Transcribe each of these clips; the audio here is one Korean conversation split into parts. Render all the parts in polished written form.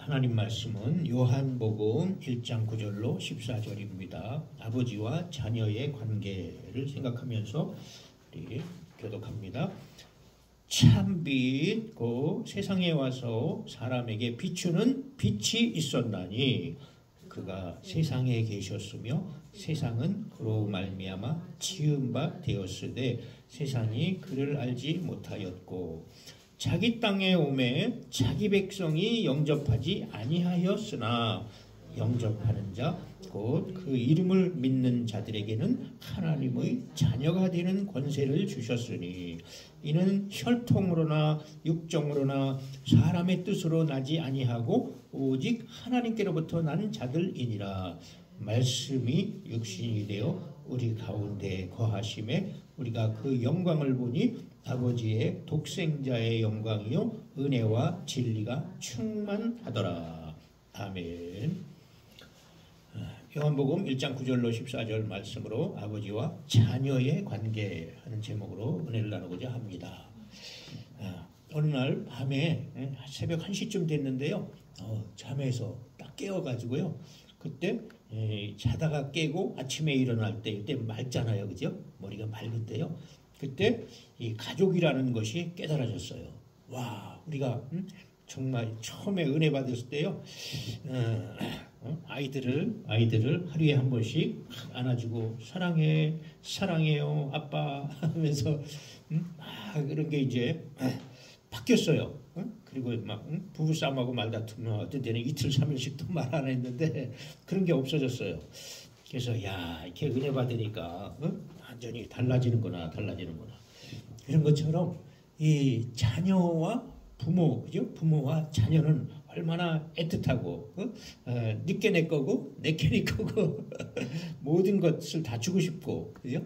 하나님 말씀은 요한복음 1장 9절로 14절입니다. 아버지와 자녀의 관계를 생각하면서 우리 교독합니다. 참빛 곧 세상에 와서 사람에게 비추는 빛이 있었나니 그가 세상에 계셨으며 세상은 그로 말미암아 지은 바 되었으되 세상이 그를 알지 못하였고 자기 땅에 오매 자기 백성이 영접하지 아니하였으나 영접하는 자 곧 그 이름을 믿는 자들에게는 하나님의 자녀가 되는 권세를 주셨으니 이는 혈통으로나 육정으로나 사람의 뜻으로 나지 아니하고 오직 하나님께로부터 난 자들이니라. 말씀이 육신이 되어 우리 가운데 거하심에 우리가 그 영광을 보니 아버지의 독생자의 영광이요 은혜와 진리가 충만하더라. 아멘. 요한복음 1장 9절로 14절 말씀으로 아버지와 자녀의 관계 하는 제목으로 은혜를 나누고자 합니다. 어느 날 밤에 새벽 1시쯤 됐는데요. 잠에서 딱 깨어가지고요. 그때 자다가 깨고 아침에 일어날 때 이때 맑잖아요. 그죠? 머리가 맑은데요. 그때 이 가족이라는 것이 깨달아졌어요. 와, 우리가 정말 처음에 은혜 받았을 때요. 아이들을 하루에 한 번씩 안아주고 사랑해요 아빠 하면서 막 그런 게 이제 바뀌었어요. 그리고 막 부부싸움하고 말다투면 어떤 때는 이틀 3일씩도 말 안 했는데 그런 게 없어졌어요. 그래서 야, 이렇게 은혜 받으니까 완전히 달라지는구나. 이런 것처럼 이 자녀와 부모, 그죠? 부모와 자녀는 얼마나 애틋하고 니께 내 거고 내게 네 거고 모든 것을 다 주고 싶고, 그죠?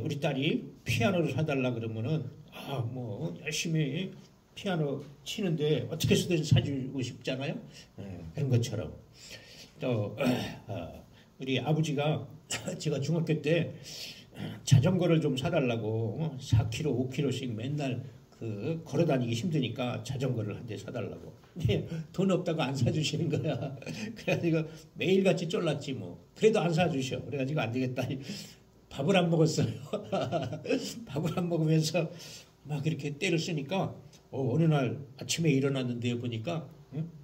우리 딸이 피아노를 사달라 그러면은 뭐 열심히 피아노 치는데 어떻게 해서든 사주고 싶잖아요. 그런 것처럼 또 우리 아버지가 제가 중학교 때 자전거를 좀 사달라고 4km, 5km씩 맨날 걸어 다니기 힘드니까 자전거를 한 대 사달라고. 근데 돈 없다고 안 사주시는 거야. 그래가지고 매일같이 쫄랐지 뭐. 그래도 안 사주셔. 그래가지고 안 되겠다. 밥을 안 먹었어요. 밥을 안 먹으면서 막 이렇게 때를 쓰니까 어느 날 아침에 일어났는데 보니까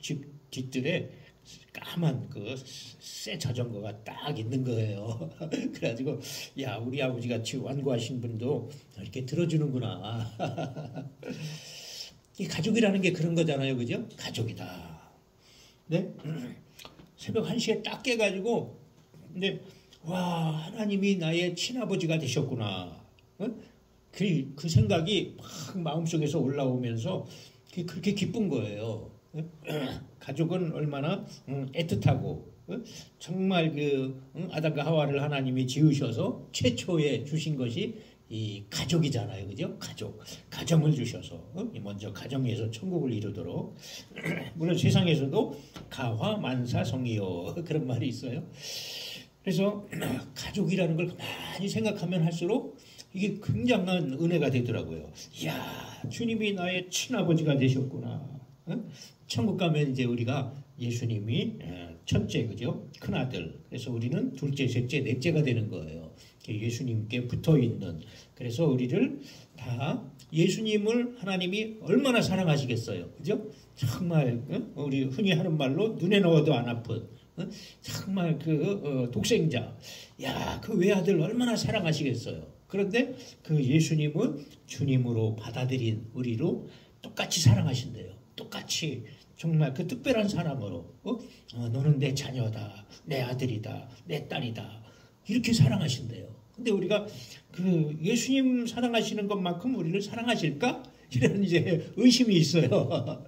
집 뒤뜰에 까만 새 자전거가 딱 있는 거예요. 그래가지고 야, 우리 아버지 같이 완고하신 분도 이렇게 들어주는구나. 이 가족이라는 게 그런 거잖아요, 그죠? 가족이다. 네? 새벽 1시에 딱 깨가지고 근데 와, 하나님이 나의 친아버지가 되셨구나. 그 생각이 막 마음속에서 올라오면서 그렇게 기쁜 거예요. 가족은 얼마나 애틋하고 정말 아담과 하와를 하나님이 지으셔서 최초에 주신 것이 이 가족이잖아요, 그죠? 가정을 주셔서 먼저 가정에서 천국을 이루도록 물론 세상에서도 가화만사성이요 그런 말이 있어요. 그래서 가족이라는 걸 많이 생각하면 할수록 이게 굉장한 은혜가 되더라고요. 이야, 주님이 나의 친아버지가 되셨구나. 천국 가면 이제 우리가 예수님이 첫째, 그죠? 큰아들. 그래서 우리는 둘째, 셋째, 넷째가 되는 거예요. 예수님께 붙어 있는. 그래서 우리를 다 예수님을 하나님이 얼마나 사랑하시겠어요. 그죠? 정말, 우리 흔히 하는 말로 눈에 넣어도 안 아픈. 정말 독생자. 야, 그 외아들 얼마나 사랑하시겠어요. 그런데 그 예수님은 주님으로 받아들인 우리로 똑같이 사랑하신대요. 똑같이 정말 그 특별한 사랑으로 너는 내 자녀다, 내 아들이다, 내 딸이다 이렇게 사랑하신대요. 근데 우리가 그 예수님 사랑하시는 것만큼 우리를 사랑하실까? 이런 이제 의심이 있어요.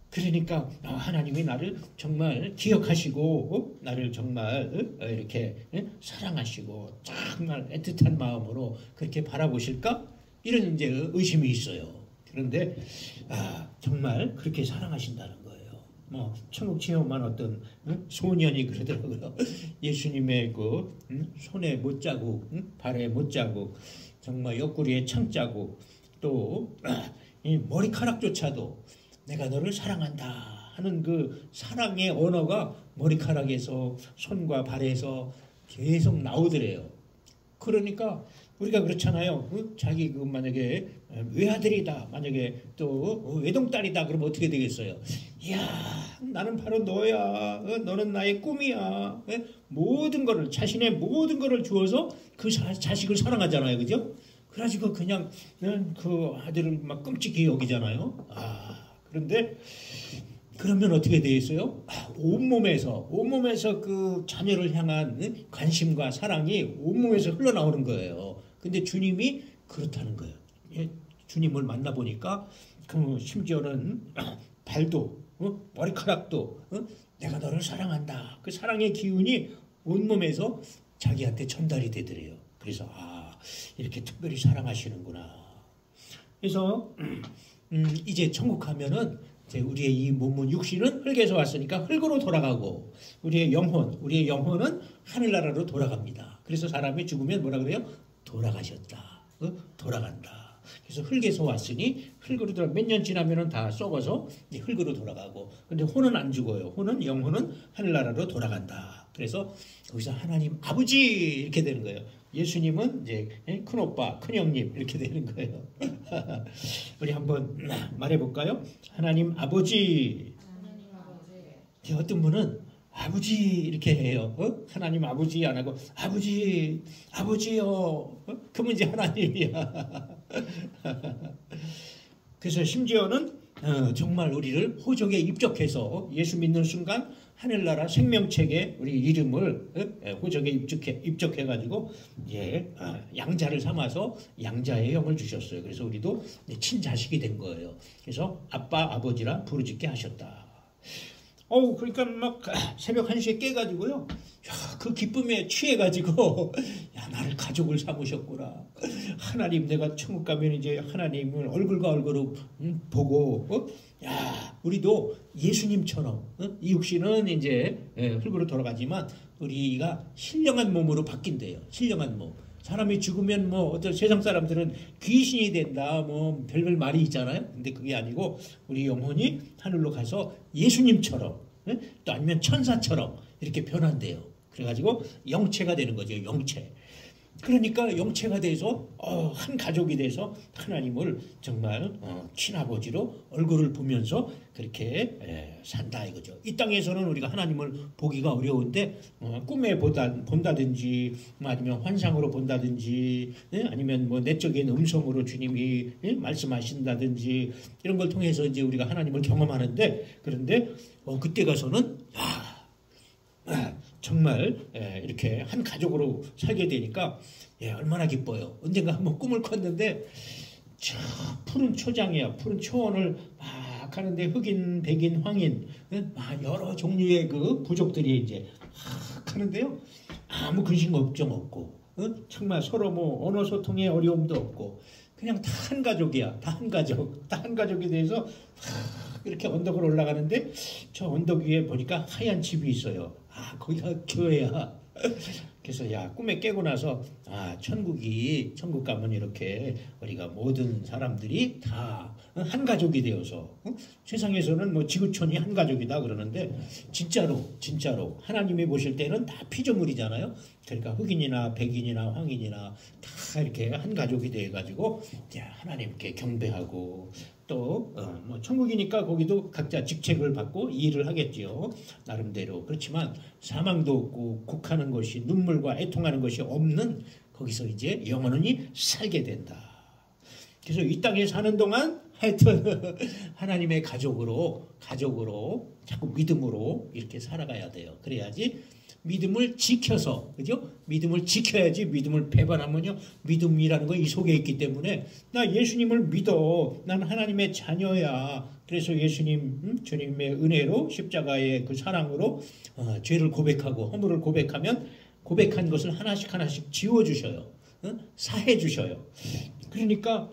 그러니까 하나님이 나를 정말 기억하시고 나를 정말 이렇게 사랑하시고 정말 애틋한 마음으로 그렇게 바라보실까? 이런 이제 의심이 있어요. 그런데 정말 그렇게 사랑하신다는 거예요. 뭐 천국 체험한 어떤 소년이 그러더라고요. 예수님의 손에 못자국, 발에 못자국, 정말 옆구리에 창자국, 또 이 머리카락조차도 내가 너를 사랑한다 하는 그 사랑의 언어가 머리카락에서 손과 발에서 계속 나오더래요. 그러니까 우리가 그렇잖아요. 자기 그 만약에 외아들이다, 만약에 또 외동딸이다 그러면 어떻게 되겠어요? 이야, 나는 바로 너야. 너는 나의 꿈이야. 모든 거를, 자신의 모든 거를 주어서 그 자식을 사랑하잖아요. 그죠? 그래가지고 그냥 그 아들을 막 끔찍히 여기잖아요. 그런데 그러면 어떻게 되겠어요? 온몸에서 그 자녀를 향한 관심과 사랑이 온몸에서 흘러나오는 거예요. 근데 주님이 그렇다는 거예요. 주님을 만나보니까 그 심지어는 발도 머리카락도 내가 너를 사랑한다. 그 사랑의 기운이 온몸에서 자기한테 전달이 되더래요. 그래서 이렇게 특별히 사랑하시는구나. 그래서 이제 천국 가면은 이제 우리의 이 몸은 육신은 흙에서 왔으니까 흙으로 돌아가고 우리의 영혼은 하늘나라로 돌아갑니다. 그래서 사람이 죽으면 뭐라 그래요? 돌아가셨다. 돌아간다. 그래서 흙에서 왔으니 흙으로 돌아 몇 년 지나면은 다 썩어서 이제 흙으로 돌아가고 근데 혼은 안 죽어요. 영혼은 하늘나라로 돌아간다. 그래서 거기서 하나님 아버지 이렇게 되는 거예요. 예수님은 이제 큰오빠, 큰형님 이렇게 되는 거예요. 우리 한번 말해볼까요? 하나님 아버지. 어떤 분은 아버지 이렇게 해요. 하나님 아버지 안 하고 아버지요. 그러면 이제 하나님이야. 그래서 심지어는 정말 우리를 호적에 입적해서 예수 믿는 순간 하늘나라 생명책에 우리 이름을 호적에 입적해가지고 양자를 삼아서 양자의 형을 주셨어요. 그래서 우리도 친자식이 된 거예요. 그래서 아빠 아버지라 부르짖게 하셨다. 그러니까 막 새벽 1시에 깨가지고요. 그 기쁨에 취해가지고 나를 가족을 삼으셨구나. 하나님 내가 천국 가면 이제 하나님을 얼굴과 얼굴로 보고 우리도 예수님처럼 이 육신은 이제 흙으로 돌아가지만 우리가 신령한 몸으로 바뀐대요. 신령한 몸. 사람이 죽으면 어떤 세상 사람들은 귀신이 된다 별별 말이 있잖아요. 근데 그게 아니고 우리 영혼이 하늘로 가서 예수님처럼 또 아니면 천사처럼 이렇게 변한대요. 그래가지고 영체가 되는 거죠. 영체. 그러니까 영체가 돼서 한 가족이 돼서 하나님을 정말 친아버지로 얼굴을 보면서 그렇게 산다 이거죠. 이 땅에서는 우리가 하나님을 보기가 어려운데 꿈에 본다든지 아니면 환상으로 본다든지 아니면 내적인 음성으로 주님이 말씀하신다든지 이런 걸 통해서 이제 우리가 하나님을 경험하는데 그런데 그때 가서는 정말 이렇게 한 가족으로 살게 되니까 얼마나 기뻐요. 언젠가 한번 꿈을 꿨는데 저 푸른 초장이야. 푸른 초원을 막 하는데 흑인, 백인, 황인 여러 종류의 그 부족들이 이제 하는데요. 아무 근심 걱정 없고 정말 서로 언어 소통에 어려움도 없고 그냥 다 한 가족이야. 다 한 가족. 다 한 가족이 돼서 이렇게 언덕을 올라가는데 저 언덕 위에 보니까 하얀 집이 있어요. 거기가 교회야. 그래서 꿈에 깨고 나서 천국 가면 이렇게 우리가 모든 사람들이 다 한 가족이 되어서 세상에서는 지구촌이 한 가족이다 그러는데 진짜로 하나님이 보실 때는 다 피조물이잖아요. 그러니까 흑인이나 백인이나 황인이나 다 이렇게 한 가족이 돼가지고 하나님께 경배하고 또 천국이니까 거기도 각자 직책을 받고 일을 하겠지요. 나름대로. 그렇지만 사망도 없고 곡하는 것이 눈물과 애통하는 것이 없는 거기서 이제 영원히 살게 된다. 그래서 이 땅에 사는 동안 하여튼 하나님의 가족으로 자꾸 믿음으로 이렇게 살아가야 돼요. 그래야지 믿음을 지켜서, 그죠? 믿음을 지켜야지. 믿음을 배반하면요, 믿음이라는 건 이 속에 있기 때문에 나 예수님을 믿어. 난 하나님의 자녀야. 그래서 예수님, 주님의 은혜로 십자가의 그 사랑으로 죄를 고백하고 허물을 고백하면 고백한 것을 하나씩 지워주셔요. 사해주셔요. 그러니까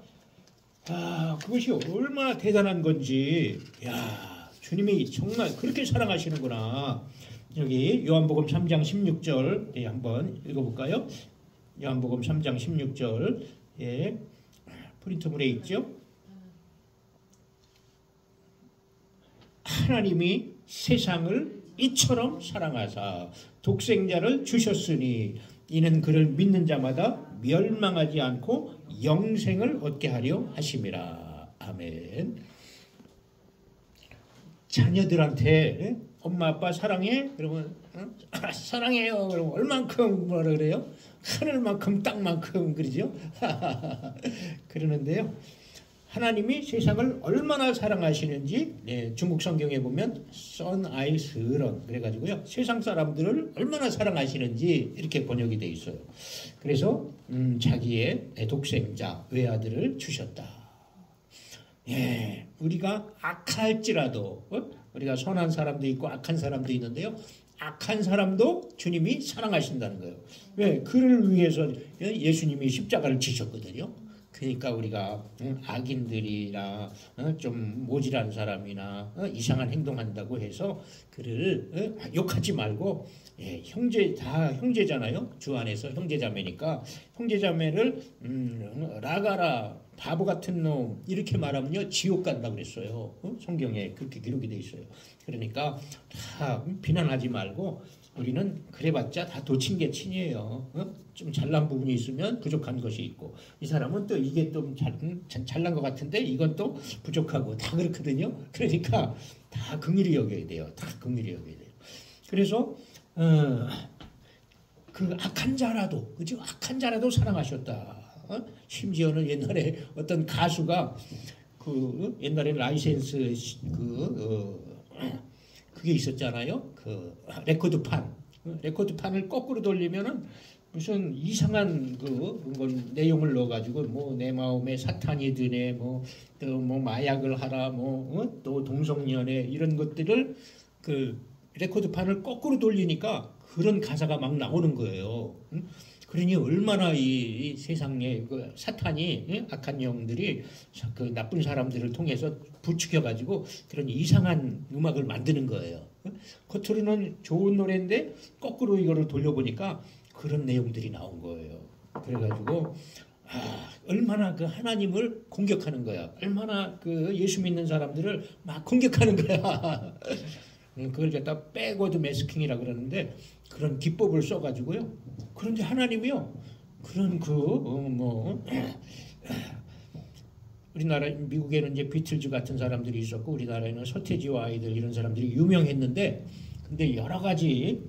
그것이 얼마나 대단한 건지, 주님이 정말 그렇게 사랑하시는구나. 여기 요한복음 3장 16절 한번 읽어볼까요? 요한복음 3장 16절 프린트물에 있죠? 하나님이 세상을 이처럼 사랑하사 독생자를 주셨으니 이는 그를 믿는 자마다 멸망하지 않고 영생을 얻게 하려 하심이라. 아멘. 자녀들한테 엄마 아빠 사랑해? 그러면 사랑해요. 그러면 얼만큼 뭐라 그래요? 하늘만큼 땅만큼 그러죠? 그러는데요. 하나님이 세상을 얼마나 사랑하시는지 중국 성경에 보면 선아이스런 그래가지고요. 세상 사람들을 얼마나 사랑하시는지 이렇게 번역이 돼 있어요. 그래서 자기의 독생자 외아들을 주셨다. 예, 우리가 악할지라도 우리가 선한 사람도 있고 악한 사람도 있는데요. 악한 사람도 주님이 사랑하신다는 거예요. 왜? 그를 위해서 예수님이 십자가를 지셨거든요. 그러니까 우리가 악인들이나 좀 모질한 사람이나 이상한 행동한다고 해서 그를 욕하지 말고 형제 다 형제잖아요. 주 안에서 형제자매니까 형제자매를 라가라 바보 같은 놈 이렇게 말하면요 지옥 간다고 그랬어요. 성경에 그렇게 기록이 돼 있어요. 그러니까 다 비난하지 말고 우리는 그래봤자 다 도친개친이에요. 좀 잘난 부분이 있으면 부족한 것이 있고 이 사람은 또 이게 좀 잘난 것 같은데 이건 또 부족하고 다 그렇거든요. 그러니까 다 긍휼히 여겨야 돼요. 다 긍휼히 여겨야 돼요. 그래서 그 악한 자라도 그죠? 악한 자라도 사랑하셨다. 심지어는 옛날에 어떤 가수가 그 옛날에 라이센스 그게 있었잖아요. 그 레코드판을 거꾸로 돌리면은 무슨 이상한 그건 내용을 넣어가지고 뭐 내 마음에 사탄이 드네 뭐 또 뭐 마약을 하라 뭐 또 동성연애 이런 것들을 그 레코드판을 거꾸로 돌리니까 그런 가사가 막 나오는 거예요. 그러니 얼마나 이 세상에 그 사탄이 악한 영들이 그 나쁜 사람들을 통해서 부추겨가지고 그런 이상한 음악을 만드는 거예요. 겉으로는 좋은 노래인데 거꾸로 이거를 돌려보니까 그런 내용들이 나온 거예요. 그래가지고 얼마나 그 하나님을 공격하는 거야. 얼마나 그 예수 믿는 사람들을 막 공격하는 거야. 그걸 갖다 백워드 매스킹이라 그러는데 그런 기법을 써가지고요. 그런데 하나님이요. 그런 우리나라 미국에는 이제 비틀즈 같은 사람들이 있었고 우리나라에는 서태지와 아이들 이런 사람들이 유명했는데 근데 여러 가지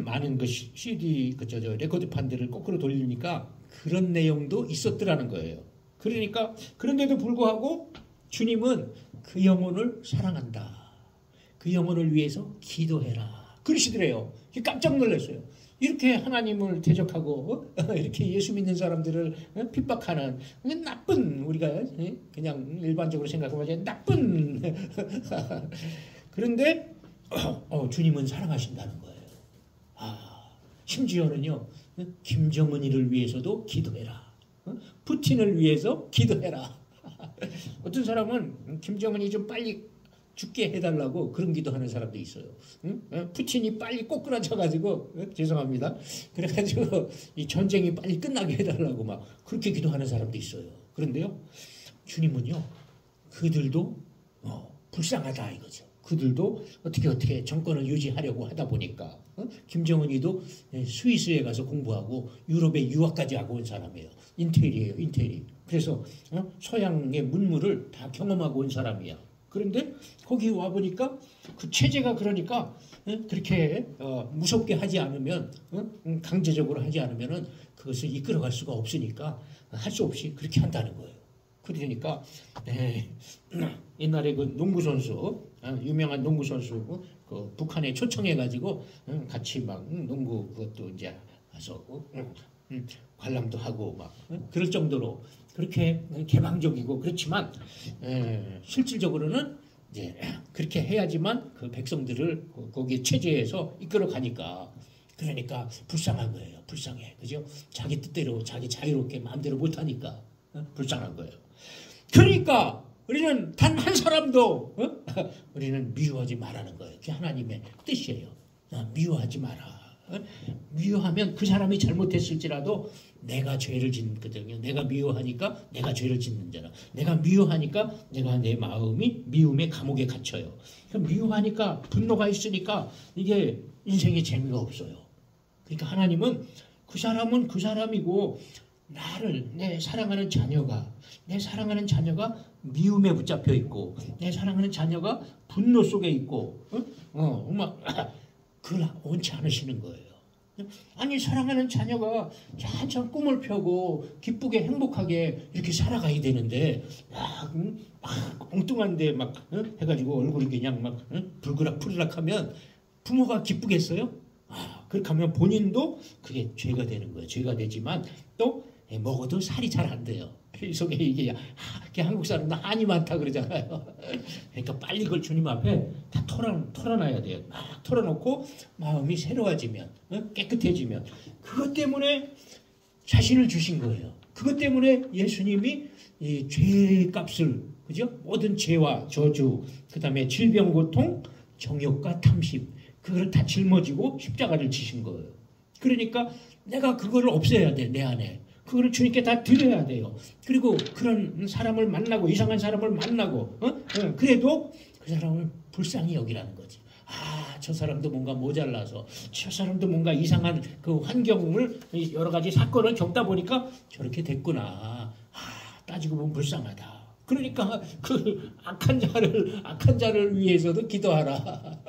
많은 그 CD 레코드판들을 거꾸로 돌리니까 그런 내용도 있었더라는 거예요. 그러니까 그런데도 불구하고 주님은 그 영혼을 사랑한다. 그 영혼을 위해서 기도해라. 그러시더래요. 깜짝 놀랐어요. 이렇게 하나님을 대적하고 이렇게 예수 믿는 사람들을 핍박하는 나쁜 우리가 그냥 일반적으로 생각하면 나쁜 그런데 주님은 사랑하신다는 거예요. 심지어는요 김정은이를 위해서도 기도해라. 푸틴을 위해서 기도해라. 어떤 사람은 김정은이 좀 빨리 죽게 해달라고 그런 기도하는 사람도 있어요. 푸틴이 빨리 꼬꾸라져가지고 죄송합니다. 그래가지고 이 전쟁이 빨리 끝나게 해달라고 막 그렇게 기도하는 사람도 있어요. 그런데요, 주님은요, 그들도 불쌍하다 이거죠. 그들도 어떻게 정권을 유지하려고 하다 보니까 김정은이도 스위스에 가서 공부하고 유럽에 유학까지 하고 온 사람이에요. 인텔이에요, 인텔이. 그래서 서양의 문물을 다 경험하고 온 사람이야. 그런데 거기 와보니까 그 체제가 그러니까 그렇게 무섭게 하지 않으면 강제적으로 하지 않으면 그것을 이끌어갈 수가 없으니까 할 수 없이 그렇게 한다는 거예요. 그러니까 옛날에 그 농구선수 유명한 농구선수 그 북한에 초청해가지고 같이 막 농구 그것도 이제 가서 관람도 하고 막 그럴 정도로 그렇게 개방적이고 그렇지만 실질적으로는 이제 그렇게 해야지만 그 백성들을 거기 체제에서 이끌어 가니까 그러니까 불쌍한 거예요. 불쌍해. 그죠? 자기 뜻대로 자기 자유롭게 마음대로 못 하니까 불쌍한 거예요. 그러니까 우리는 단 한 사람도 우리는 미워하지 말라는 거예요. 그게 하나님의 뜻이에요. 미워하지 마라. 미워하면 그 사람이 잘못했을지라도 내가 죄를 짓거든요. 내가 미워하니까 내가 죄를 짓는 자라. 내가 미워하니까 내가 내 마음이 미움의 감옥에 갇혀요. 미워하니까 분노가 있으니까 이게 인생에 재미가 없어요. 그러니까 하나님은 그 사람은 그 사람이고 내 사랑하는 자녀가 미움에 붙잡혀 있고 내 사랑하는 자녀가 분노 속에 있고 그걸 원치 않으시는 거예요. 아니 사랑하는 자녀가 한참 꿈을 펴고 기쁘게 행복하게 이렇게 살아가야 되는데 막 엉뚱한데 막 해가지고 얼굴이 그냥 막 불그락불그락 하면 부모가 기쁘겠어요? 그렇게 하면 본인도 그게 죄가 되는 거예요. 죄가 되지만 또 먹어도 살이 잘 안 돼요. 속에 이게 한국 사람도 한이 많다 그러잖아요. 그러니까 빨리 그걸 주님 앞에 다 털어놔야 돼요. 막 털어놓고 마음이 새로워지면 깨끗해지면 그것 때문에 자신을 주신 거예요. 그것 때문에 예수님이 이 죄의 값을 그죠? 모든 죄와 저주 그다음에 질병 고통 정욕과 탐심 그걸 다 짊어지고 십자가를 지신 거예요. 그러니까 내가 그걸 없애야 돼, 내 안에. 그거를 주님께 다 드려야 돼요. 그리고 그런 사람을 만나고 이상한 사람을 만나고 그래도 그 사람을 불쌍히 여기라는 거지. 저 사람도 뭔가 모자라서 저 사람도 뭔가 이상한 그 환경을 여러 가지 사건을 겪다 보니까 저렇게 됐구나. 따지고 보면 불쌍하다. 그러니까 그 악한 자를 위해서도 기도하라.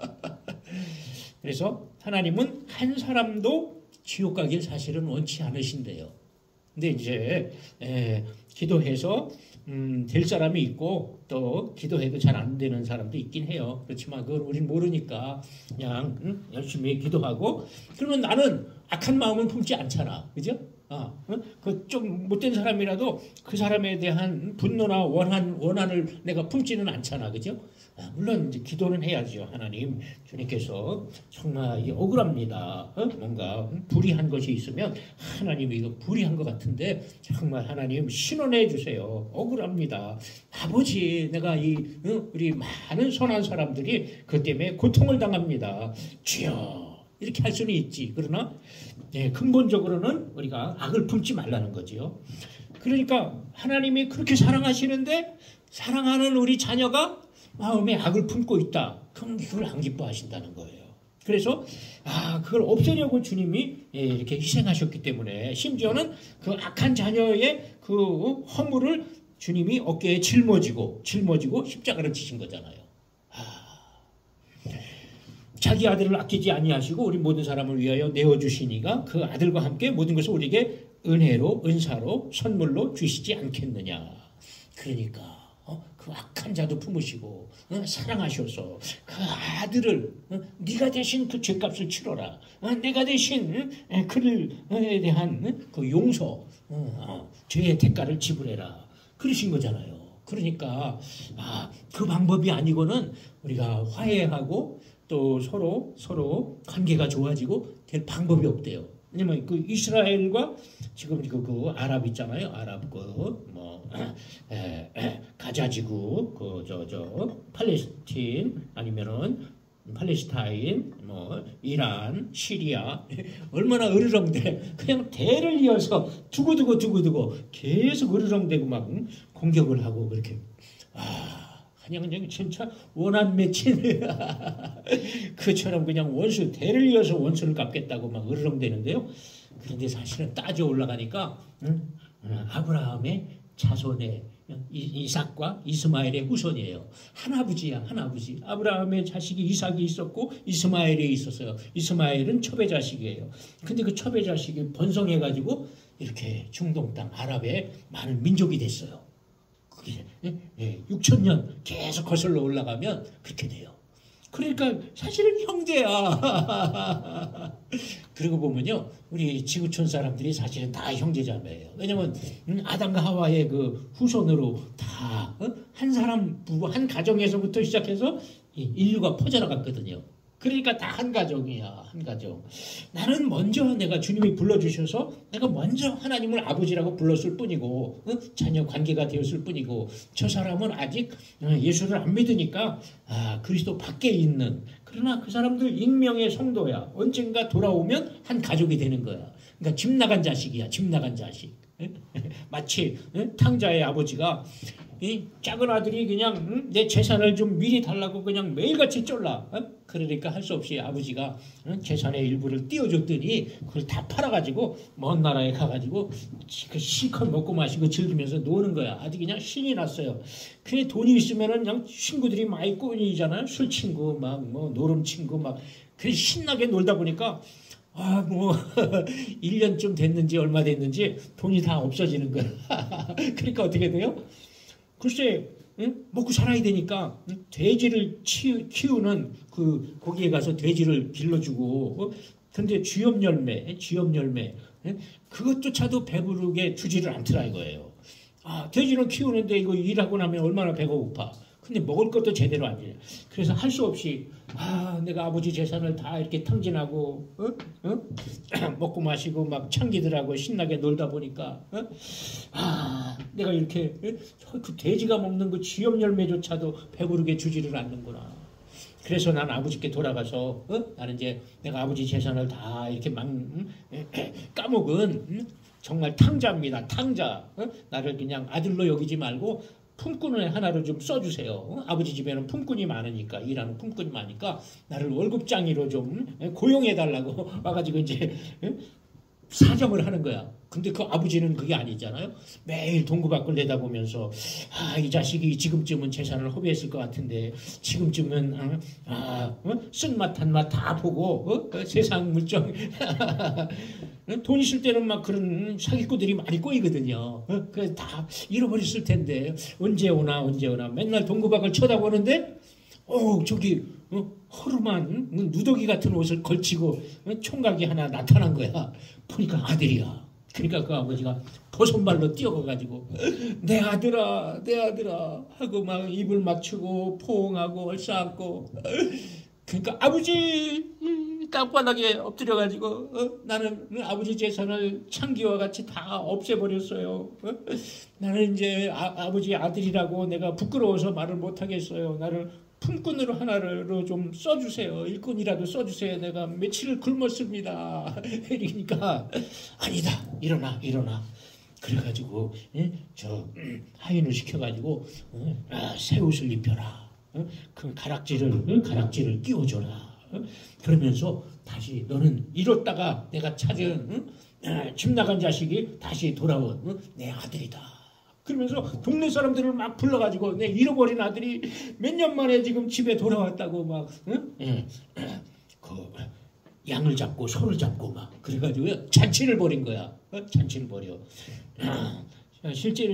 그래서 하나님은 한 사람도 지옥 가길 사실은 원치 않으신대요. 근데 이제 기도해서 될 사람이 있고 또 기도해도 잘 안 되는 사람도 있긴 해요. 그렇지만 그걸 우린 모르니까 그냥 열심히 기도하고 그러면 나는 악한 마음은 품지 않잖아. 그죠? 그 좀 못된 사람이라도 그 사람에 대한 분노나 원한을 내가 품지는 않잖아. 그죠? 물론 이제 기도는 해야죠. 하나님, 주님께서 정말 억울합니다. 뭔가 불의한 것이 있으면 하나님이 이거 불의한 것 같은데 정말 하나님 신원해 주세요. 억울합니다. 아버지, 내가 우리 많은 선한 사람들이 그 때문에 고통을 당합니다. 주여. 이렇게 할 수는 있지. 그러나 근본적으로는 우리가 악을 품지 말라는 거지요. 그러니까 하나님이 그렇게 사랑하시는데 사랑하는 우리 자녀가 마음에 악을 품고 있다. 그럼 그걸 안 기뻐하신다는 거예요. 그래서 그걸 없애려고 주님이 이렇게 희생하셨기 때문에 심지어는 그 악한 자녀의 그 허물을 주님이 어깨에 짊어지고 십자가를 지신 거잖아요. 자기 아들을 아끼지 아니하시고 우리 모든 사람을 위하여 내어주시니가 그 아들과 함께 모든 것을 우리에게 은사로 선물로 주시지 않겠느냐. 그러니까 그 악한 자도 품으시고 사랑하셔서 그 아들을 네가 대신 그 죄값을 치러라. 내가 대신 그에 대한 그 용서 죄의 대가를 지불해라. 그러신 거잖아요. 그러니까 그 방법이 아니고는 우리가 화해하고 또 서로 관계가 좋아지고 될 방법이 없대요. 왜냐면 그 이스라엘과 지금 그 아랍 있잖아요. 아랍 가자지구 팔레스틴 아니면은 팔레스타인 이란 시리아 얼마나 으르렁대. 그냥 대를 이어서 두고두고 계속 으르렁대고 막 공격을 하고 그렇게 그냥 진짜 원한 맺힌 그처럼 그냥 대를 이어서 원수를 갚겠다고 막 으르렁대는데요. 그런데 사실은 따져 올라가니까 아브라함의 자손의 이삭과 이스마엘의 후손이에요. 한아버지야, 한아버지. 아브라함의 자식이 이삭이 있었고 이스마엘이 있었어요. 이스마엘은 첩의 자식이에요. 근데 그 첩의 자식이 번성해가지고 이렇게 중동 땅 아랍의 많은 민족이 됐어요. 6,000년 계속 거슬러 올라가면 그렇게 돼요. 그러니까 사실은 형제야. 그러고 보면요, 우리 지구촌 사람들이 사실은 다 형제자매예요. 왜냐면 아담과 하와의 그 후손으로 다 한 사람 부부 한 가정에서부터 시작해서 인류가 퍼져나갔거든요. 그러니까 다 한 가정이야, 한 가정. 나는 먼저 내가 주님이 불러주셔서 내가 먼저 하나님을 아버지라고 불렀을 뿐이고 자녀 관계가 되었을 뿐이고 저 사람은 아직 예수를 안 믿으니까 그리스도 밖에 있는 그러나 그 사람들 익명의 성도야. 언젠가 돌아오면 한 가족이 되는 거야. 그러니까 집 나간 자식이야. 집 나간 자식. 마치 탕자의 아버지가 이 작은 아들이 그냥 내 재산을 좀 미리 달라고 그냥 매일같이 쫄라. 그러니까 할 수 없이 아버지가 재산의 일부를 띄워줬더니 그걸 다 팔아가지고 먼 나라에 가가지고 그 실컷 먹고 마시고 즐기면서 노는 거야. 아주 그냥 신이 났어요. 그냥 돈이 있으면은 그냥 친구들이 많이 꼬이잖아요. 술 친구 막 뭐 노름 친구 막 그래서 신나게 놀다 보니까 뭐 1년쯤 됐는지 얼마 됐는지 돈이 다 없어지는 거야. 그러니까 어떻게 돼요? 글쎄 먹고 살아야 되니까 돼지를 키우는 그 거기에 가서 돼지를 길러주고 근데 쥐염 열매 그것조차도 배부르게 주지를 않더라 이거예요. 돼지는 키우는데 이거 일하고 나면 얼마나 배가 고파. 근데 먹을 것도 제대로 안 돼. 그래서 할 수 없이 내가 아버지 재산을 다 이렇게 탕진하고 먹고 마시고 막 창기들하고 신나게 놀다 보니까 내가 이렇게 그 돼지가 먹는 그 쥐염 열매조차도 배부르게 주지를 않는구나. 그래서 난 아버지께 돌아가서 나는 이제 내가 아버지 재산을 다 이렇게 막 까먹은 정말 탕자입니다. 탕자. 나를 그냥 아들로 여기지 말고 품꾼을 하나로 좀 써주세요. 아버지 집에는 품꾼이 많으니까 일하는 품꾼이 많으니까 나를 월급장이로 좀 고용해달라고 와가지고 이제 사정을 하는 거야. 근데 그 아버지는 그게 아니잖아요. 매일 동구밖을 내다보면서 이 자식이 지금쯤은 재산을 허비했을 것 같은데 지금쯤은 쓴맛 단맛 다 보고 세상 물정 돈 있을 때는 막 그런 사기꾼들이 많이 꼬이거든요. 그래서 다 잃어버렸을 텐데 언제 오나 맨날 동구박을 쳐다보는데 저기 허름한 누더기 같은 옷을 걸치고 총각이 하나 나타난 거야. 보니까 아들이야. 그러니까 그 아버지가 버선발로 뛰어가가지고 내 아들아 하고 막 입을 맞추고 포옹하고 얼싸안고 그러니까 아버지 땅바닥에 엎드려가지고 나는 아버지 재산을 창기와 같이 다 없애버렸어요. 나는 이제 아버지 아들이라고 내가 부끄러워서 말을 못하겠어요. 나를 품꾼으로 하나로 좀 써주세요. 일꾼이라도 써주세요. 내가 며칠을 굶었습니다. 이러니까 아니다. 일어나. 그래가지고 저 하인을 시켜가지고 새 옷을 입혀라. 그 가락지를 끼워줘라. 그러면서 다시 너는 잃었다가 내가 찾은 집 나간 자식이 다시 돌아온 내 아들이다. 그러면서 동네 사람들을 막 불러가지고 내 잃어버린 아들이 몇 년 만에 지금 집에 돌아왔다고 막 그 양을 잡고 소를 잡고 막 그래가지고 잔치를 벌인 거야. 잔치를 벌여. 실제로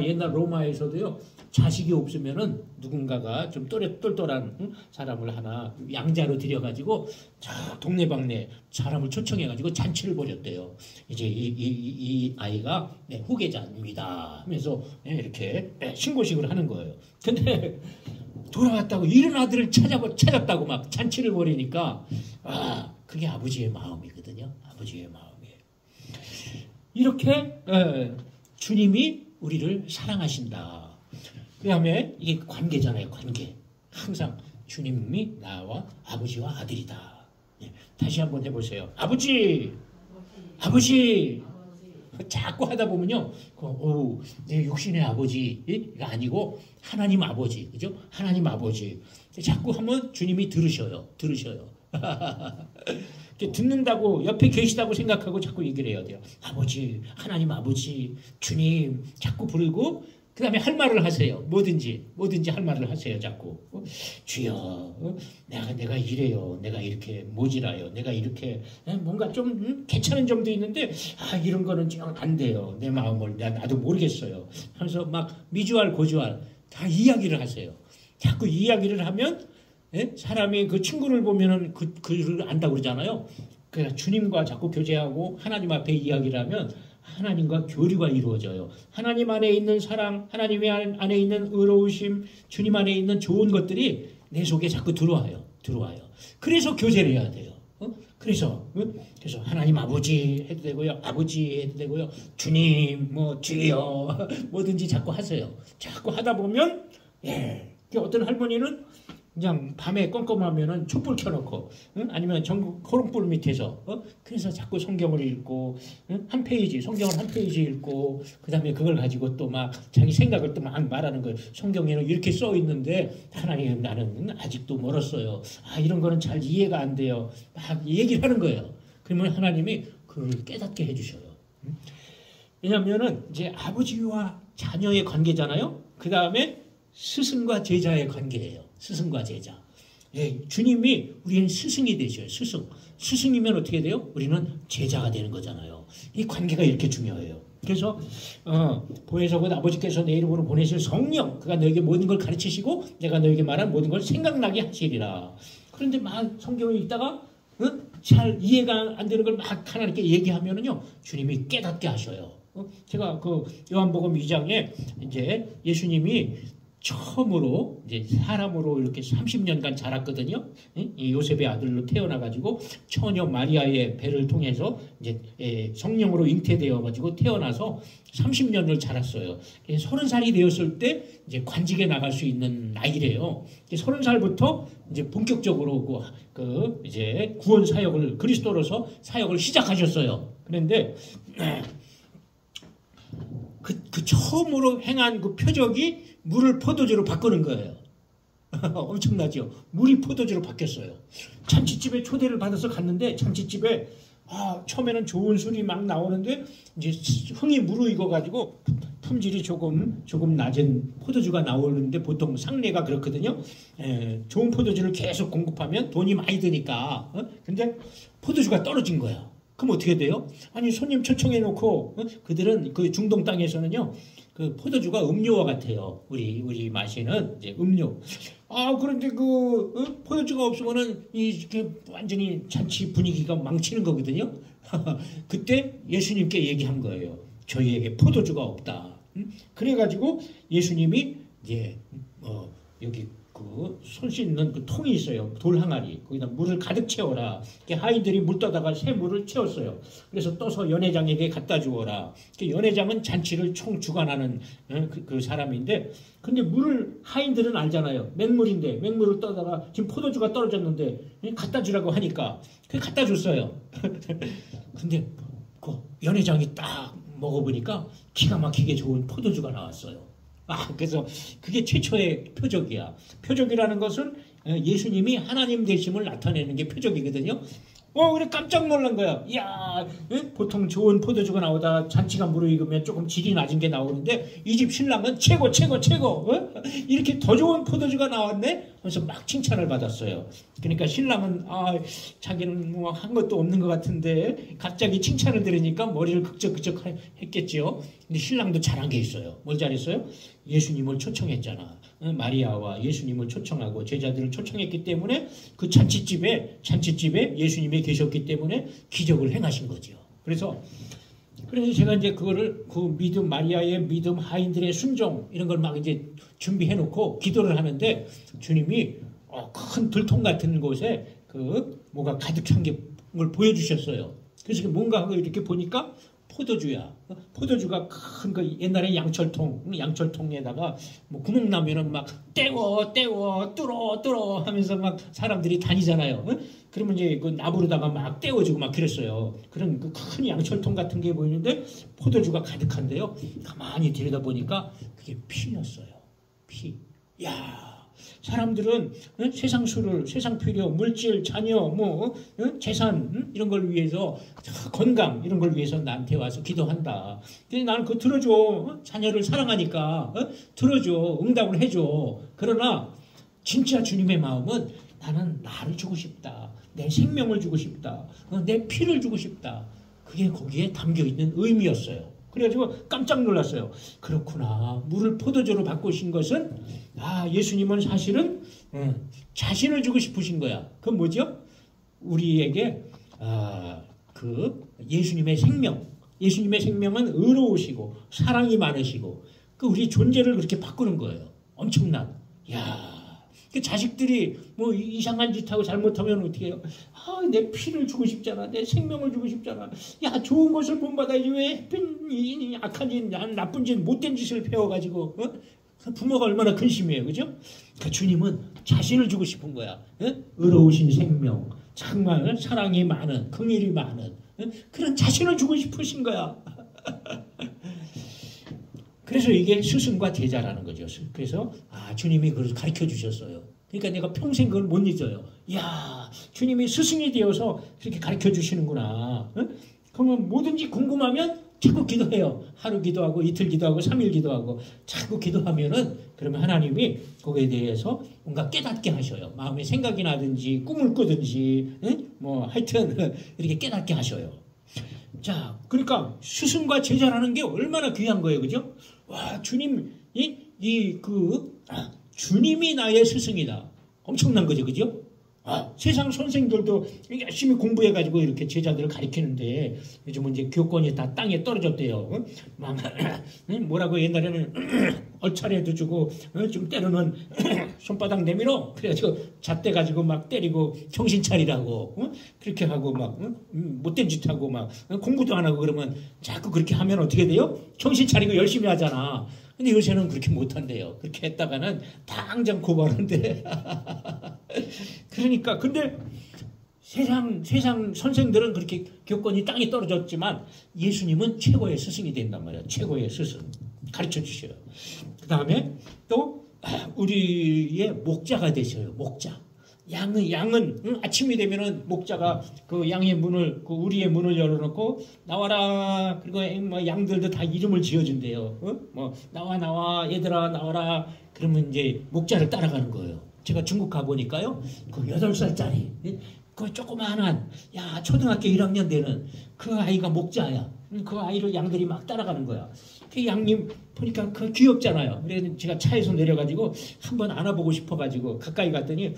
옛날 로마에서도요 자식이 없으면은 누군가가 좀 똘똘한 사람을 하나 양자로 들여가지고 저 동네방네 사람을 초청해가지고 잔치를 벌였대요. 이제 이 아이가 후계자입니다 하면서 이렇게 신고식을 하는 거예요. 근데 돌아왔다고 잃은 아들을 찾았다고 막 잔치를 벌이니까 그게 아버지의 마음이거든요. 아버지의 마음이에요. 이렇게 주님이 우리를 사랑하신다. 그 다음에 이게 관계잖아요. 관계. 항상 주님이 나와 아버지와 아들이다. 다시 한번 해보세요. 아버지. 자꾸 하다 보면요. 내 육신의 아버지가 아니고 하나님 아버지. 그죠? 하나님 아버지. 자꾸 하면 주님이 들으셔요. 듣는다고 옆에 계시다고 생각하고 자꾸 얘기를 해야 돼요. 아버지, 하나님 아버지, 주님 자꾸 부르고 그 다음에 할 말을 하세요. 뭐든지 할 말을 하세요. 자꾸 주여 내가 이래요. 내가 이렇게 모질아요. 내가 이렇게 뭔가 좀 괜찮은 점도 있는데 이런 거는 좀 안 돼요. 내 마음을 나도 모르겠어요. 하면서 막 미주알 고주알 다 이야기를 하세요. 자꾸 이야기를 하면 사람이 그 친구를 보면은 그를 안다고 그러잖아요. 그러니까 주님과 자꾸 교제하고 하나님 앞에 이야기를 하면 하나님과 교류가 이루어져요. 하나님 안에 있는 사랑, 하나님 안에 있는 의로우심, 주님 안에 있는 좋은 것들이 내 속에 자꾸 들어와요. 그래서 교제를 해야 돼요. 그래서 하나님 아버지 해도 되고요. 아버지 해도 되고요. 주님, 주여 뭐든지 자꾸 하세요. 자꾸 하다 보면 어떤 할머니는 그냥 밤에 껌껌하면은 촛불 켜놓고, 응? 아니면 전국 호롱불 밑에서, 그래서 자꾸 성경을 읽고, 응? 한 페이지, 성경을 한 페이지 읽고, 그 다음에 그걸 가지고 또 막 자기 생각을 또 막 말하는 거예요. 성경에는 이렇게 써 있는데, 하나님 나는 아직도 멀었어요. 아, 이런 거는 잘 이해가 안 돼요. 막 얘기를 하는 거예요. 그러면 하나님이 그걸 깨닫게 해주셔요. 응? 왜냐면은 이제 아버지와 자녀의 관계잖아요. 그 다음에 스승과 제자의 관계예요. 스승과 제자. 예, 주님이 우리는 스승이 되셔요. 스승. 스승이면 어떻게 돼요? 우리는 제자가 되는 거잖아요. 이 관계가 이렇게 중요해요. 그래서 보혜사 곧 아버지께서 내 이름으로 보내실 성령, 그가 너에게 모든 걸 가르치시고 내가 너에게 말한 모든 걸 생각나게 하시리라. 그런데 막 성경을 읽다가 잘 이해가 안 되는 걸 막 하나님께 얘기하면은요, 주님이 깨닫게 하셔요. 제가 그 요한복음 2장에 이제 예수님이 처음으로 이제 사람으로 이렇게 30년간 자랐거든요. 이 요셉의 아들로 태어나가지고 처녀 마리아의 배를 통해서 이제 성령으로 잉태되어가지고 태어나서 30년을 자랐어요. 30살이 되었을 때 이제 관직에 나갈 수 있는 나이래요. 30살부터 이제 본격적으로 그 이제 구원 사역을 그리스도로서 사역을 시작하셨어요. 그런데 그 처음으로 행한 그 표적이 물을 포도주로 바꾸는 거예요. 엄청나죠? 물이 포도주로 바뀌었어요. 잔치집에 초대를 받아서 갔는데 잔치집에 처음에는 좋은 술이 막 나오는데 이제 흥이 무르익어가지고 품질이 조금 낮은 포도주가 나오는데 보통 상례가 그렇거든요. 좋은 포도주를 계속 공급하면 돈이 많이 드니까. 근데 포도주가 떨어진 거야. 그럼 어떻게 돼요? 아니 손님 초청해 놓고 그들은 그 중동 땅에서는요 그 포도주가 음료와 같아요. 우리 마시는 이제 음료. 그런데 그 포도주가 없으면은 이게 완전히 잔치 분위기가 망치는 거거든요. 그때 예수님께 얘기한 거예요. 저희에게 포도주가 없다. 그래가지고 예수님이 이제 여기 그 손 씻는 그 통이 있어요. 돌 항아리. 거기다 물을 가득 채워라. 하인들이 물 떠다가 새 물을 채웠어요. 그래서 떠서 연회장에게 갖다 주어라. 연회장은 잔치를 총 주관하는 그 사람인데, 근데 물을 하인들은 알잖아요. 맹물인데 맹물을 떠다가 지금 포도주가 떨어졌는데 갖다 주라고 하니까 그 갖다 줬어요. 근데 그 연회장이 딱 먹어보니까 기가 막히게 좋은 포도주가 나왔어요. 그래서 그게 최초의 표적이야. 표적이라는 것은 예수님이 하나님 되심을 나타내는 게 표적이거든요. 그래 깜짝 놀란 거야. 이야, 보통 좋은 포도주가 나오다 잔치가 무르익으면 조금 질이 낮은 게 나오는데 이 집 신랑은 최고. 이렇게 더 좋은 포도주가 나왔네? 그래서 막 칭찬을 받았어요. 그러니까 신랑은 자기는 뭐 한 것도 없는 것 같은데 갑자기 칭찬을 들으니까 머리를 극적극적 했겠지요. 근데 신랑도 잘한 게 있어요. 뭘 잘했어요? 예수님을 초청했잖아. 마리아와 예수님을 초청하고 제자들을 초청했기 때문에 그 잔치집에 예수님이 계셨기 때문에 기적을 행하신 거죠. 그래서 제가 이제 그거를 그 믿음, 마리아의 믿음, 하인들의 순종 이런 걸 막 이제 준비해 놓고 기도를 하는데 주님이 큰 들통 같은 곳에 그 뭐가 가득 찬 걸 보여주셨어요. 그래서 뭔가 이렇게 보니까 포도주야. 포도주가 큰 거 옛날에 양철통에다가 뭐 구멍 나면은 막 떼워 뚫어 하면서 막 사람들이 다니잖아요. 그러면 이제 그 나무로다가 막 떼워주고 막 그랬어요. 그런 그 큰 양철통 같은 게 보이는데 포도주가 가득한데요. 가만히 들여다보니까 그게 피였어요. 피. 야. 사람들은 세상 수를, 세상 필요, 물질, 자녀, 재산 이런 걸 위해서 건강 이런 걸 위해서 나한테 와서 기도한다. 근데 나는 그거 들어줘. 자녀를 사랑하니까 들어줘. 응답을 해줘. 그러나 진짜 주님의 마음은 나는 나를 주고 싶다. 내 생명을 주고 싶다. 내 피를 주고 싶다. 그게 거기에 담겨있는 의미였어요. 그래가지고 깜짝 놀랐어요. 그렇구나. 물을 포도주로 바꾸신 것은 예수님은 사실은 자신을 주고 싶으신 거야. 그건 뭐죠? 우리에게 그 예수님의 생명. 예수님의 생명은 의로우시고 사랑이 많으시고 그 우리 존재를 그렇게 바꾸는 거예요. 엄청난. 그 자식들이 뭐 이상한 짓 하고 잘못하면 어떻게 해요? 내 피를 주고 싶잖아. 내 생명을 주고 싶잖아. 좋은 것을 본받아야지 왜 악한 짓, 나쁜 짓, 못된 짓을 배워가지고 부모가 얼마나 근심해요, 그죠? 그 주님은 자신을 주고 싶은 거야. 의로우신 생명, 정말 사랑이 많은, 긍휼이 많은 그런 자신을 주고 싶으신 거야. 그래서 이게 스승과 제자라는 거죠. 그래서 주님이 그걸 가르쳐 주셨어요. 그러니까 내가 평생 그걸 못 잊어요. 이야, 주님이 스승이 되어서 그렇게 가르쳐 주시는구나. 그러면 뭐든지 궁금하면 자꾸 기도해요. 하루 기도하고 이틀 기도하고 3일 기도하고 자꾸 기도하면은 그러면 하나님이 거기에 대해서 뭔가 깨닫게 하셔요. 마음에 생각이 나든지 꿈을 꾸든지 뭐 하여튼 이렇게 깨닫게 하셔요. 자, 그러니까 스승과 제자라는 게 얼마나 귀한 거예요, 그죠? 와, 주님이 나의 스승이다. 엄청난 거죠, 그죠? 세상 선생들도 열심히 공부해가지고 이렇게 제자들을 가르치는데 요즘은 이제 교권이 다 땅에 떨어졌대요. 뭐라고 옛날에는 얼차례도 주고 좀 때로는 손바닥 내밀어 그래가지고 잣대 가지고 막 때리고 정신 차리라고 그렇게 하고 막 못된 짓 하고 막 공부도 안 하고 그러면 자꾸 그렇게 하면 어떻게 돼요? 정신 차리고 열심히 하잖아. 근데 요새는 그렇게 못한대요. 그렇게 했다가는 당장 고발한대. 그러니까 근데 세상 선생들은 그렇게 교권이 땅에 떨어졌지만 예수님은 최고의 스승이 된단 말이야. 최고의 스승 가르쳐 주셔요. 그 다음에 또 우리의 목자가 되셔요. 목자. 양은 아침이 되면은 목자가 그 양의 문을 그 우리의 문을 열어놓고 나와라. 그리고 양들도 다 이름을 지어준대요. 뭐 나와 얘들아 나와라. 그러면 이제 목자를 따라가는 거예요. 제가 중국 가보니까요, 그 8살짜리, 그 조그마한, 초등학교 1학년 되는 그 아이가 목자야. 그 아이를 양들이 막 따라가는 거야. 그 양님 보니까 그 귀엽잖아요. 그래서 제가 차에서 내려가지고 한번 안아보고 싶어가지고 가까이 갔더니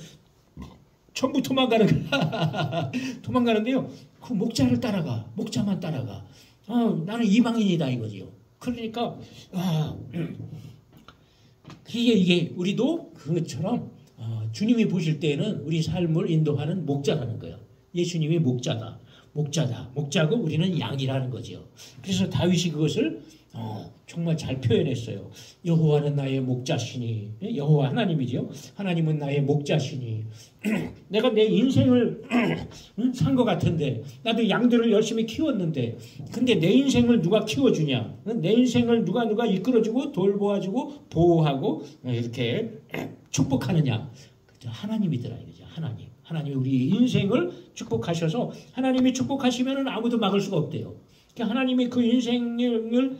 전부 도망가는 거야. 도망가는데요, 그 목자를 따라가. 목자만 따라가. 나는 이방인이다 이거지요. 그러니까, 이게 우리도 그것처럼 주님이 보실 때는 우리 삶을 인도하는 목자라는 거예요. 예수님이 목자다. 목자고 우리는 양이라는 거죠. 그래서 다윗이 그것을 정말 잘 표현했어요. 여호와는 나의 목자시니. 여호와 하나님이죠. 하나님은 나의 목자시니. 내가 내 인생을 산 것 같은데 나도 양들을 열심히 키웠는데 근데 내 인생을 누가 키워주냐. 내 인생을 누가 이끌어주고 돌보아주고 보호하고 이렇게 축복하느냐. 하나님이더라 이거죠. 하나님이 우리 인생을 축복하셔서 하나님이 축복하시면 아무도 막을 수가 없대요. 하나님이 그 인생을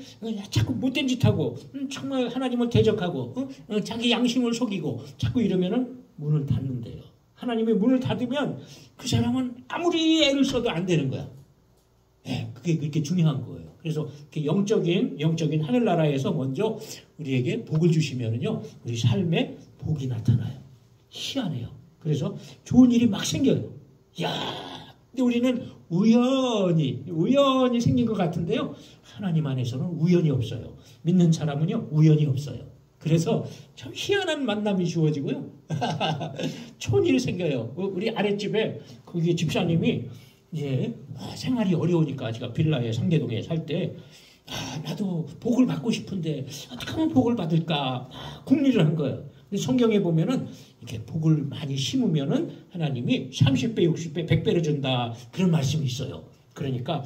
자꾸 못된 짓하고 정말 하나님을 대적하고 자기 양심을 속이고 자꾸 이러면은 문을 닫는데요. 하나님이 문을 닫으면 그 사람은 아무리 애를 써도 안 되는 거야. 그게 그렇게 중요한 거예요. 그래서 영적인 하늘나라에서 먼저 우리에게 복을 주시면은요, 우리 삶에 복이 나타나요. 희한해요. 그래서 좋은 일이 막 생겨요. 근데 우리는 우연히 생긴 것 같은데요. 하나님 안에서는 우연이 없어요. 믿는 사람은요, 우연이 없어요. 그래서 참 희한한 만남이 주어지고요. 좋은 일이 생겨요. 우리 아랫집에 거기 집사님이 이제 생활이 어려우니까 제가 빌라에 상계동에 살 때 나도 복을 받고 싶은데 어떻게 하면 복을 받을까 궁리를 한 거예요. 근데 성경에 보면은 이렇게 복을 많이 심으면은 하나님이 30배, 60배, 100배를 준다 그런 말씀이 있어요. 그러니까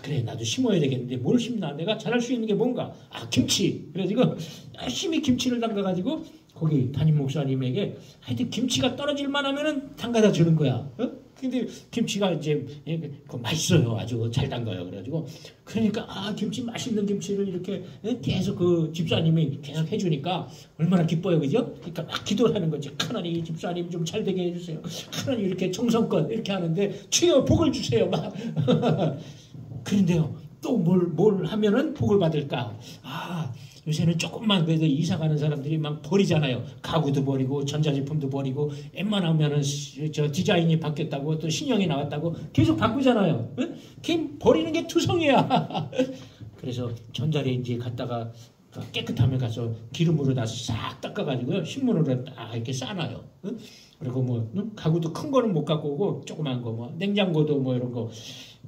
그래 나도 심어야 되겠는데 뭘 심나 내가 잘할 수 있는 게 뭔가 김치. 그래가지고 열심히 김치를 담가가지고 거기 담임 목사님에게 하여튼 김치가 떨어질만 하면은 담가다 주는 거야. 근데 김치가 이제 맛있어요. 아주 잘 담가요. 그래가지고 그러니까 김치 맛있는 김치를 이렇게 계속 그 집사님이 계속 해주니까 얼마나 기뻐요, 그죠? 그러니까 막 기도를 하는 거지. 하나님 집사님 좀 잘 되게 해주세요. 하나님 이렇게 정성껏 이렇게 하는데 주여 복을 주세요. 막 그런데요. 또 뭘 하면은 복을 받을까? 요새는 조금만 그래도 이사 가는 사람들이 막 버리잖아요. 가구도 버리고 전자제품도 버리고 웬만하면은 저 디자인이 바뀌었다고 또 신형이 나왔다고 계속 바꾸잖아요. 버리는 게 투성이야. 그래서 전자레인지에 갖다가 깨끗하면 가서 기름으로 다 싹 닦아가지고요. 신문으로 딱 이렇게 싸놔요. 그리고 가구도 큰 거는 못 갖고 오고 조그만 거 냉장고도 이런 거